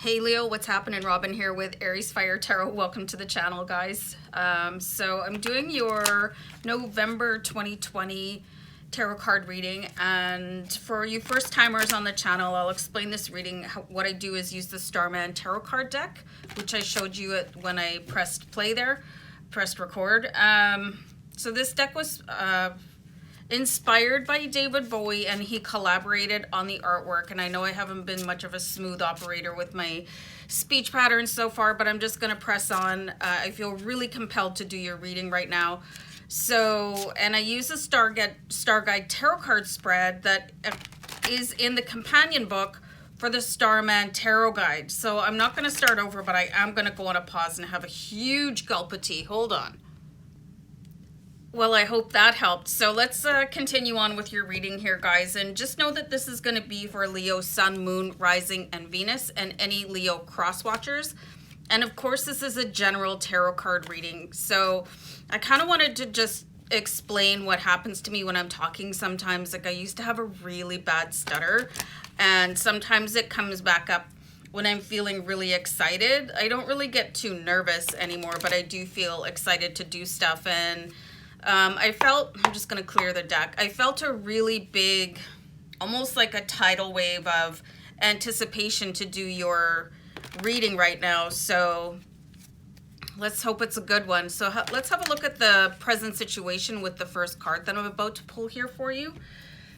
Hey Leo, what's happening? Robin here with AriesFireTarot. Welcome to the channel, guys. So I'm doing your November 2020 tarot card reading, and for you first timers on the channel, I'll explain this reading. What I do is use the Starman tarot card deck, which I showed you when I pressed play there, pressed record. So this deck was inspired by David Bowie, and he collaborated on the artwork. And I know I haven't been much of a smooth operator with my speech patterns so far, but I'm just going to press on. I feel really compelled to do your reading right now. So, and I use a Starguide tarot card spread that is in the companion book for the Starman tarot guide. So I'm not going to start over, but I am going to go on a pause and have a huge gulp of tea. Hold on. Well, I hope that helped. So let's continue on with your reading here, guys. And just know that this is going to be for Leo, Sun, Moon, Rising, and Venus, and any Leo cross watchers. And of course, this is a general tarot card reading. So I kind of wanted to just explain what happens to me when I'm talking sometimes. Like, I used to have a really bad stutter, and sometimes it comes back up when I'm feeling really excited. I don't really get too nervous anymore, but I do feel excited to do stuff. And I'm just going to clear the deck. I felt a really big, almost like a tidal wave of anticipation to do your reading right now. So let's hope it's a good one. So let's have a look at the present situation with the first card that I'm about to pull here for you.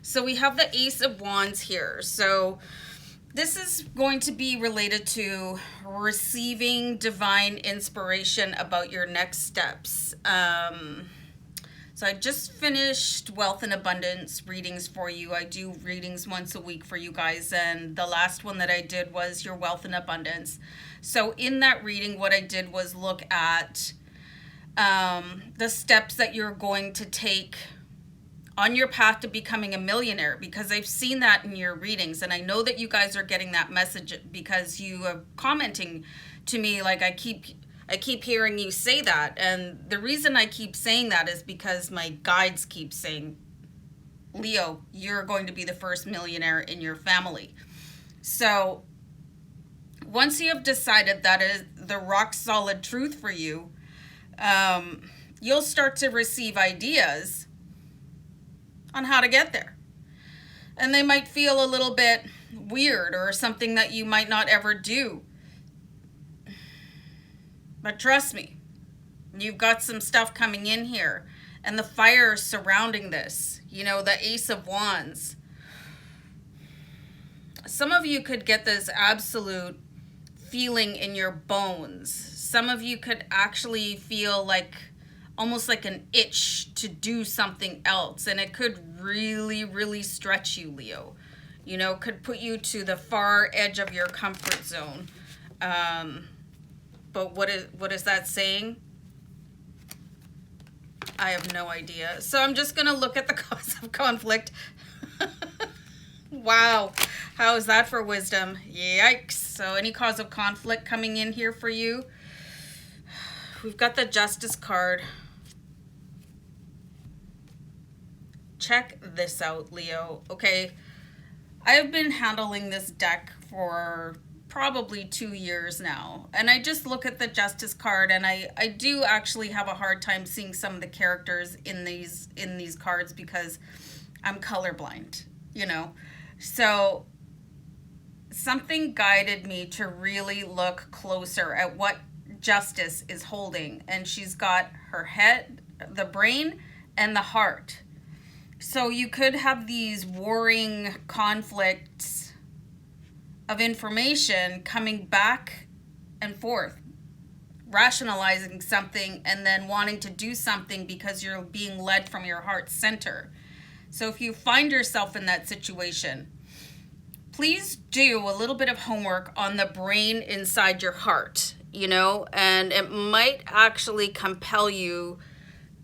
So we have the Ace of Wands here. So this is going to be related to receiving divine inspiration about your next steps. So I just finished Wealth and Abundance readings for you. I do readings once a week for you guys, and the last one that I did was your Wealth and Abundance. So in that reading, what I did was look at the steps that you're going to take on your path to becoming a millionaire, because I've seen that in your readings, and I know that you guys are getting that message because you are commenting to me like, I keep hearing you say that. And the reason I keep saying that is because my guides keep saying, Leo, you're going to be the first millionaire in your family. So once you have decided that is the rock solid truth for you, you'll start to receive ideas on how to get there. And they might feel a little bit weird or something that you might not ever do. But trust me, you've got some stuff coming in here, and the fire surrounding this, you know, the Ace of Wands. Some of you could get this absolute feeling in your bones. Some of you could actually feel like almost like an itch to do something else, and it could really, really stretch you, Leo. You know, could put you to the far edge of your comfort zone. But what is that saying? I have no idea. So I'm just going to look at the cause of conflict. Wow. How is that for wisdom? Yikes. So any cause of conflict coming in here for you? We've got the Justice card. Check this out, Leo. Okay. I have been handling this deck for probably 2 years now, and I just look at the Justice card, and I do actually have a hard time seeing some of the characters in these cards because I'm colorblind, you know. So something guided me to really look closer at what Justice is holding, and she's got her head, the brain, and the heart. So you could have these warring conflicts of information coming back and forth, rationalizing something and then wanting to do something because you're being led from your heart center. So if you find yourself in that situation, please do a little bit of homework on the brain inside your heart, you know, and it might actually compel you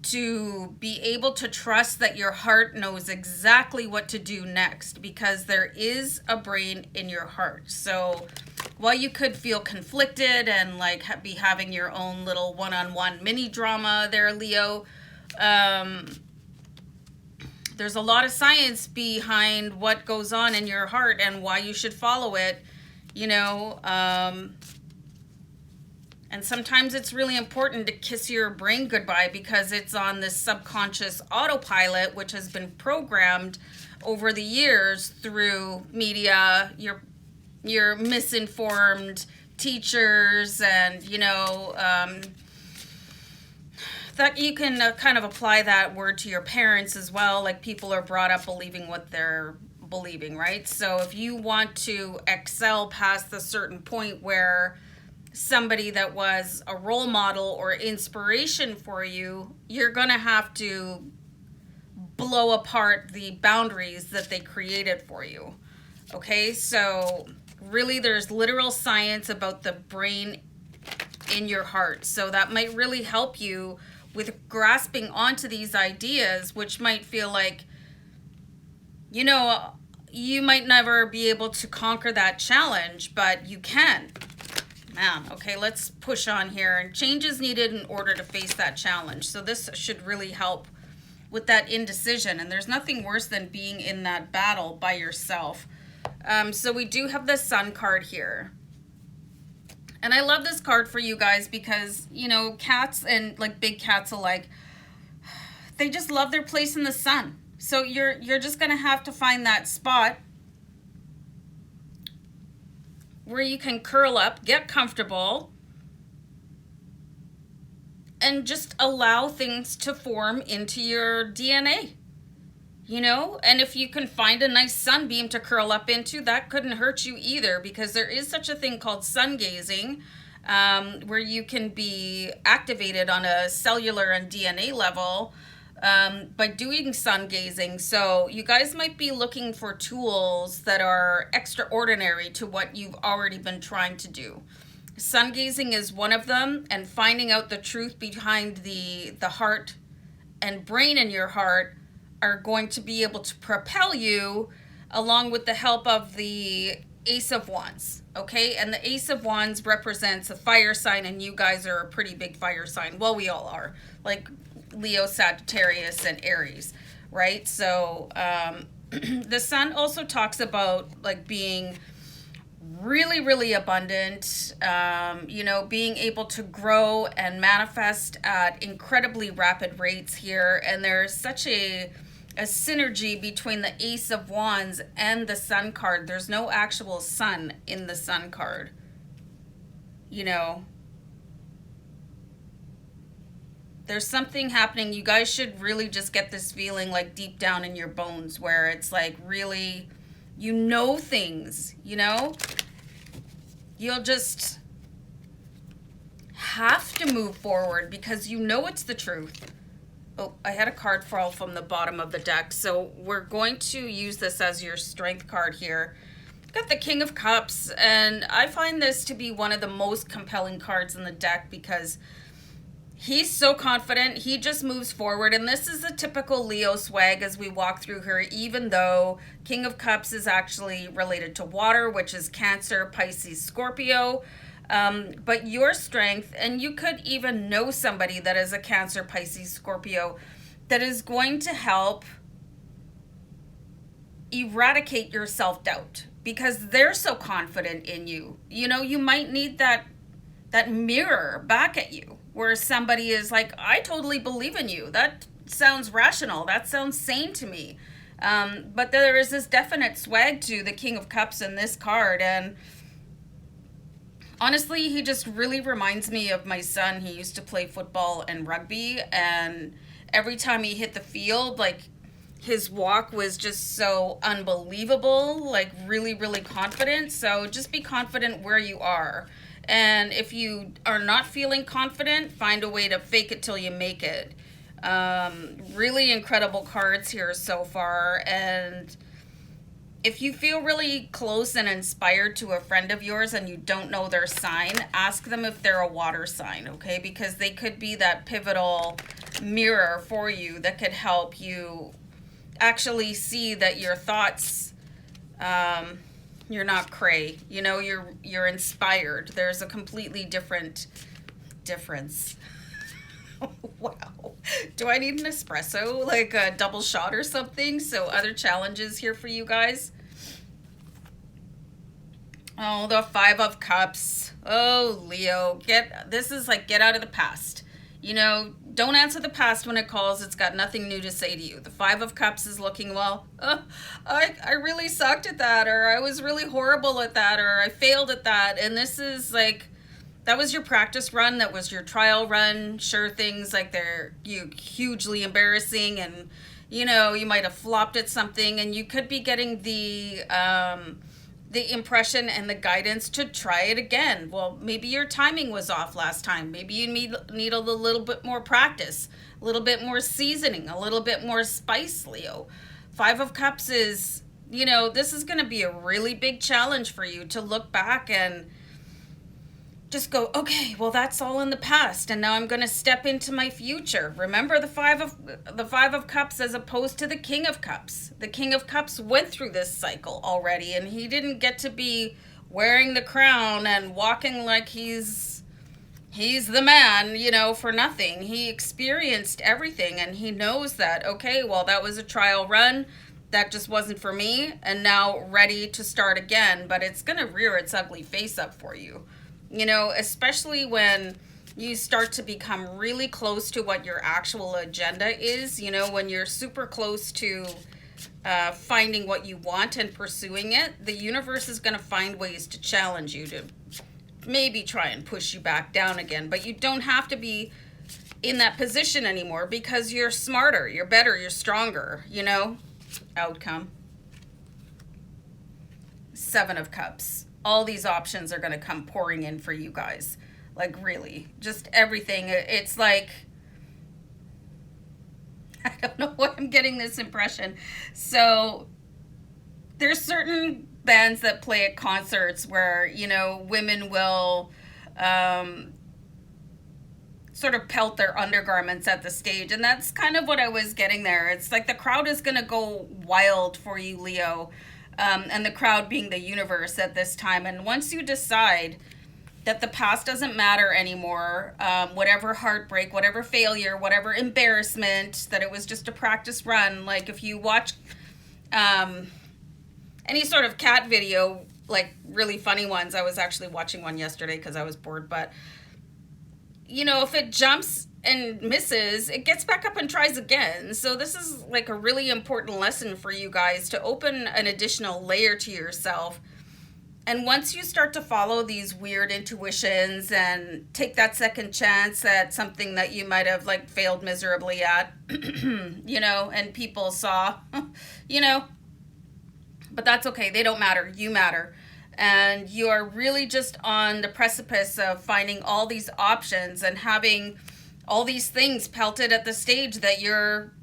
to be able to trust that your heart knows exactly what to do next, because there is a brain in your heart. So while you could feel conflicted and like be having your own little one-on-one mini drama there, Leo, there's a lot of science behind what goes on in your heart and why you should follow it. you know, and sometimes it's really important to kiss your brain goodbye because it's on this subconscious autopilot, which has been programmed over the years through media, your misinformed teachers, and, you know, that you can kind of apply that word to your parents as well. Like, people are brought up believing what they're believing, right? So if you want to excel past the certain point where somebody that was a role model or inspiration for you, you're going to have to blow apart the boundaries that they created for you. Okay, so really there's literal science about the brain in your heart. So that might really help you with grasping onto these ideas, which might feel like, you know, you might never be able to conquer that challenge, but you can. Man, okay, let's push on here. And change is needed in order to face that challenge. So this should really help with that indecision. And there's nothing worse than being in that battle by yourself. So we do have the Sun card here. And I love this card for you guys because, you know, cats and like big cats alike, they just love their place in the sun. So you're just going to have to find that spot where you can curl up, get comfortable, and just allow things to form into your DNA, you know? And if you can find a nice sunbeam to curl up into, that couldn't hurt you either, because there is such a thing called sun gazing, where you can be activated on a cellular and DNA level by doing sun gazing. So you guys might be looking for tools that are extraordinary to what you've already been trying to do. Sun gazing is one of them, and finding out the truth behind the heart and brain in your heart are going to be able to propel you, along with the help of the Ace of Wands. Okay, and the Ace of Wands represents a fire sign, and you guys are a pretty big fire sign. Well, we all are, like Leo, Sagittarius, and Aries, right? So the Sun also talks about like being really, really abundant, you know, being able to grow and manifest at incredibly rapid rates here. And there's such a synergy between the Ace of Wands and the Sun card. There's no actual sun in the Sun card, you know. There's something happening. You guys should really just get this feeling like deep down in your bones, where it's like really, you know, things, you know, you'll just have to move forward because you know it's the truth. Oh, I had a card fall from the bottom of the deck, so we're going to use this as your strength card here. Got the King of Cups, and I find this to be one of the most compelling cards in the deck because he's so confident. He just moves forward, and this is a typical Leo swag as we walk through her, even though King of Cups is actually related to water, which is Cancer, Pisces, Scorpio. But your strength, and you could even know somebody that is a Cancer, Pisces, Scorpio, that is going to help eradicate your self-doubt because they're so confident in you. You know, you might need that mirror back at you where somebody is like, I totally believe in you. That sounds rational. That sounds sane to me. But there is this definite swag to the King of Cups in this card. And honestly, he just really reminds me of my son. He used to play football and rugby. And every time he hit the field, like, his walk was just so unbelievable, like really, really confident. So just be confident where you are. And if you are not feeling confident, find a way to fake it till you make it. Really incredible cards here so far. And if you feel really close and inspired to a friend of yours and you don't know their sign, ask them if they're a water sign, okay? Because they could be that pivotal mirror for you that could help you actually see that your thoughts, you're not cray, you know, you're inspired. There's a completely difference. Wow. Do I need an espresso, like a double shot or something? So other challenges here for you guys. Oh, the Five of Cups. Oh, Leo, this is like get out of the past. You know, don't answer the past when it calls. It's got nothing new to say to you. The Five of Cups is looking, well, I really sucked at that, or I was really horrible at that, or I failed at that. And this is like, that was your practice run. That was your trial run. Sure, things like they're hugely embarrassing, and, you know, you might have flopped at something, and you could be getting the impression and the guidance to try it again. Well, maybe your timing was off last time. Maybe you need a little bit more practice, a little bit more seasoning, a little bit more spice, Leo. Five of Cups is, you know, this is going to be a really big challenge for you to look back and just go, okay, well, that's all in the past, and now I'm going to step into my future. Remember the Five of Cups as opposed to the King of Cups. The King of Cups went through this cycle already, and he didn't get to be wearing the crown and walking like he's the man, you know, for nothing. He experienced everything, and he knows that, okay, well, that was a trial run. That just wasn't for me, and now ready to start again, but it's going to rear its ugly face up for you. You know, especially when you start to become really close to what your actual agenda is, you know, when you're super close to finding what you want and pursuing it, the universe is going to find ways to challenge you, to maybe try and push you back down again. But you don't have to be in that position anymore because you're smarter, you're better, you're stronger, you know. Outcome. Seven of Cups. All these options are going to come pouring in for you guys. Like, really, just everything. It's like, I don't know why I'm getting this impression. So there's certain bands that play at concerts where, you know, women will sort of pelt their undergarments at the stage. And that's kind of what I was getting there. It's like the crowd is going to go wild for you, Leo. And the crowd being the universe at this time. And once you decide that the past doesn't matter anymore, whatever heartbreak, whatever failure, whatever embarrassment, that it was just a practice run. Like if you watch any sort of cat video, like really funny ones, I was actually watching one yesterday because I was bored, but you know, if it jumps and misses, it gets back up and tries again. So this is like a really important lesson for you guys to open an additional layer to yourself. And once you start to follow these weird intuitions and take that second chance at something that you might have like failed miserably at, you know, and people saw, you know, but that's okay. They don't matter. You matter. And you are really just on the precipice of finding all these options and having all these things pelted at the stage that you're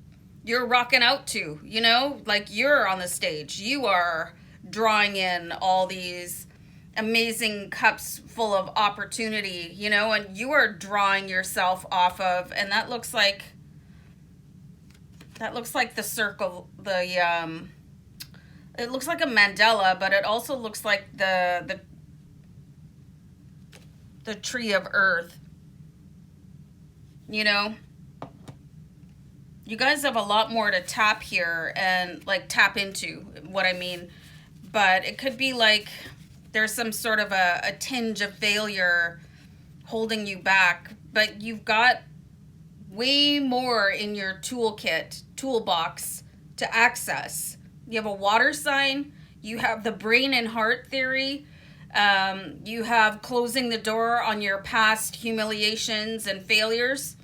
rocking out to, you know, like you're on the stage. You are drawing in all these amazing cups full of opportunity, you know, and you are drawing yourself off of, and that looks like the circle, it looks like a mandala, but it also looks like the tree of earth. You know, you guys have a lot more to tap here and like tap into, what I mean. But it could be like there's some sort of a tinge of failure holding you back, but you've got way more in your toolbox to access. You have a water sign, you have the brain and heart theory, you have closing the door on your past humiliations and failures,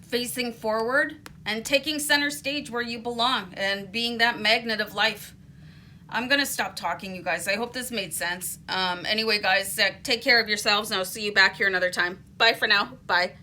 facing forward and taking center stage where you belong and being that magnet of life. I'm going to stop talking, you guys. I hope this made sense. Anyway, guys, take care of yourselves, and I'll see you back here another time. Bye for now. Bye.